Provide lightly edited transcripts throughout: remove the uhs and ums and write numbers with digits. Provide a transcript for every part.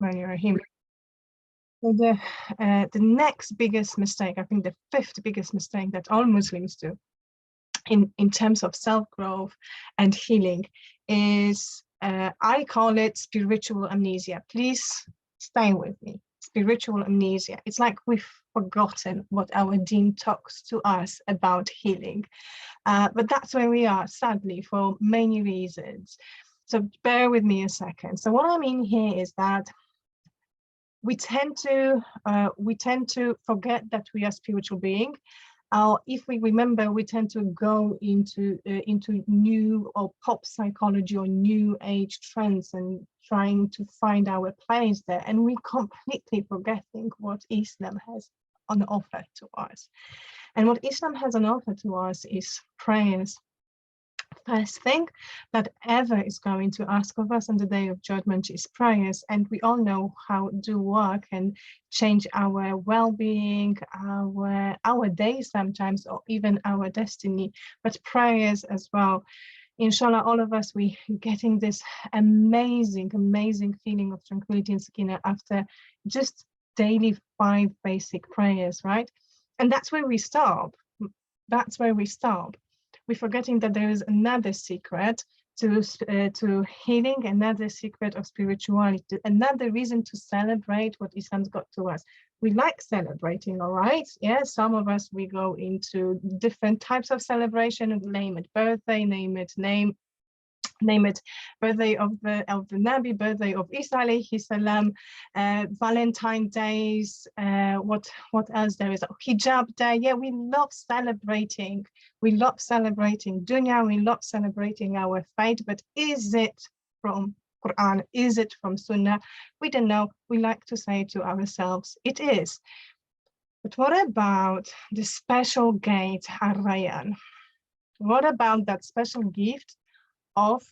Bismillahirrahmanirrahim. So the next biggest mistake, I think the fifth biggest mistake that all Muslims do in terms of self-growth and healing is, I call it spiritual amnesia. Please stay with me. Spiritual amnesia. It's like we've forgotten what our deen talks to us about healing. But that's where we are, sadly, for many reasons. So bear with me a second. So what I mean here is that we tend to forget that we are spiritual beings. If we remember, we tend to go into new or pop psychology or new age trends and trying to find our place there, and we completely forgetting what Islam has on offer to us. And what Islam has on offer to us is prayers. First thing that ever is going to ask of us on the day of judgment is prayers, and we all know how do work and change our well-being, our days sometimes, or even our destiny, but prayers as well. Inshallah, all of us, we getting this amazing feeling of tranquility and sakina after just daily 5 basic prayers, right? And that's where we stop. That's where we stop. We're forgetting that there is another secret to healing, another secret of spirituality, another reason to celebrate what Islam's got to us. We like celebrating, all right? Yeah, some of us, we go into different types of celebration, name it birthday, name it birthday of the Nabi, birthday of Isa alayhi salam, Valentine days, what else there is? Hijab day. Yeah, we love celebrating. We love celebrating dunya, we love celebrating our faith, but is it from Quran? Is it from Sunnah? We don't know. We like to say to ourselves, it is. But what about the special gate, Ar-Rayyan? What about that special gift of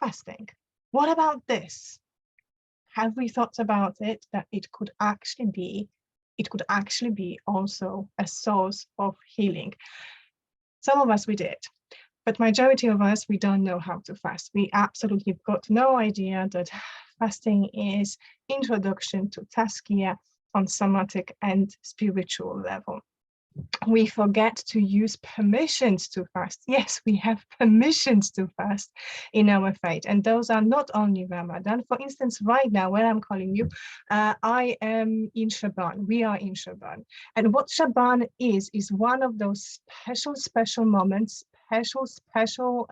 fasting? What about this? Have we thought about it, that it could actually be also a source of healing? Some of us, we did, but majority of us, we don't know how to fast. We absolutely got no idea that fasting is introduction to tazkiyah on somatic and spiritual level. We forget to use permissions to fast. Yes, we have permissions to fast in our faith, and those are not only Ramadan. For instance, right now, when I'm calling you, I am in Shaban. We are in Shaban, and what Shaban is one of those special moments, special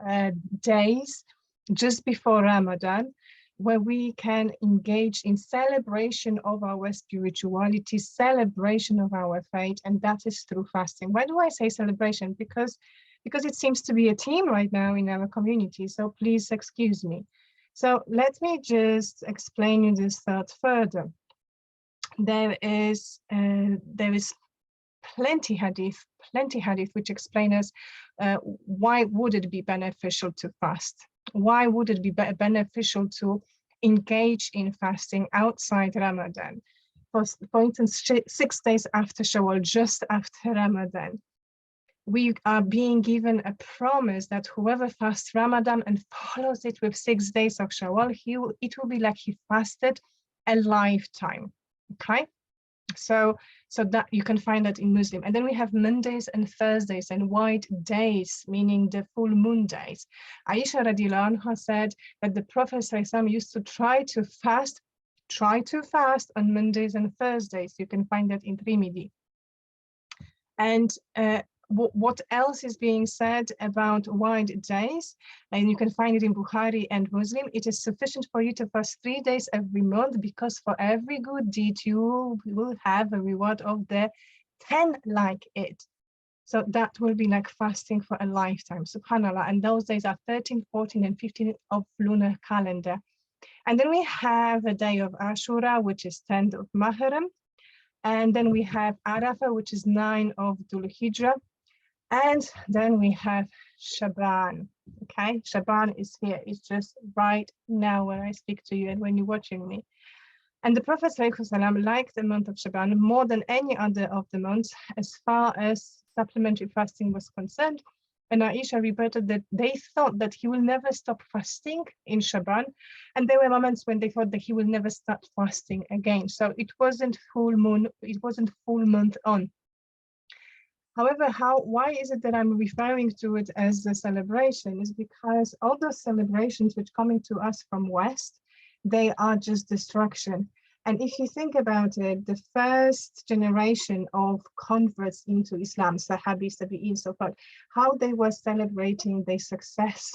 days just before Ramadan, where we can engage in celebration of our spirituality, celebration of our faith, and that is through fasting. Why do I say celebration? Because it seems to be a theme right now in our community, so please excuse me. So let me just explain you this thought further. There is plenty hadith which explain us why would it be beneficial to fast? Why would it be beneficial to engage in fasting outside Ramadan? For instance, 6 days after Shawwal, just after Ramadan, we are being given a promise that whoever fasts Ramadan and follows it with 6 days of Shawwal, it will be like he fasted a lifetime. Okay, so that you can find that in Muslim. And then we have Mondays and Thursdays and white days, meaning the full moon days. Aisha radiallahu anha said that the Prophet used to try to fast on Mondays and Thursdays. You can find that in Trimidi. And what else is being said about white days? And you can find it in Bukhari and Muslim. It is sufficient for you to fast 3 days every month, because for every good deed you will have a reward of the 10 like it. So that will be like fasting for a lifetime, subhanallah. And those days are 13, 14, and 15 of lunar calendar. And then we have a day of Ashura, which is 10th of Muharram. And then we have Arafah, which is 9 of Dhul Hijrah. And then we have Shaban. Okay, Shaban is here. It's just right now when I speak to you and when you're watching me. And the Prophet ﷺ liked the month of Shaban more than any other of the months as far as supplementary fasting was concerned. And Aisha reported that they thought that he will never stop fasting in Shaban. And there were moments when they thought that he will never start fasting again. So it wasn't full moon, it wasn't full month on. However, why is it that I'm referring to it as a celebration? Is because all those celebrations which coming to us from West, they are just destruction. And if you think about it, the first generation of converts into Islam, Sahabis, Tabi'in, so forth, how they were celebrating their success,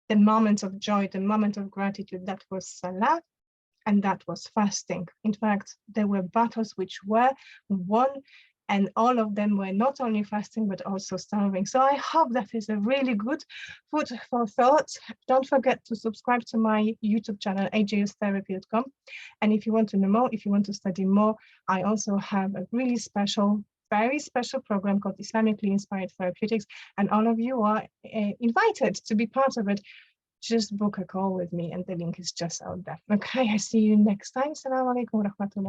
the moment of joy, the moment of gratitude, that was Salah, and that was fasting. In fact, there were battles which were won, and all of them were not only fasting, but also starving. So I hope that is a really good food for thought. Don't forget to subscribe to my YouTube channel, ajustherapy.com. And if you want to know more, if you want to study more, I also have a really special, very special program called Islamically Inspired Therapeutics. And all of you are invited to be part of it. Just book a call with me, and the link is just out there. Okay, I see you next time. Assalamu alaikum wa rahmatullah.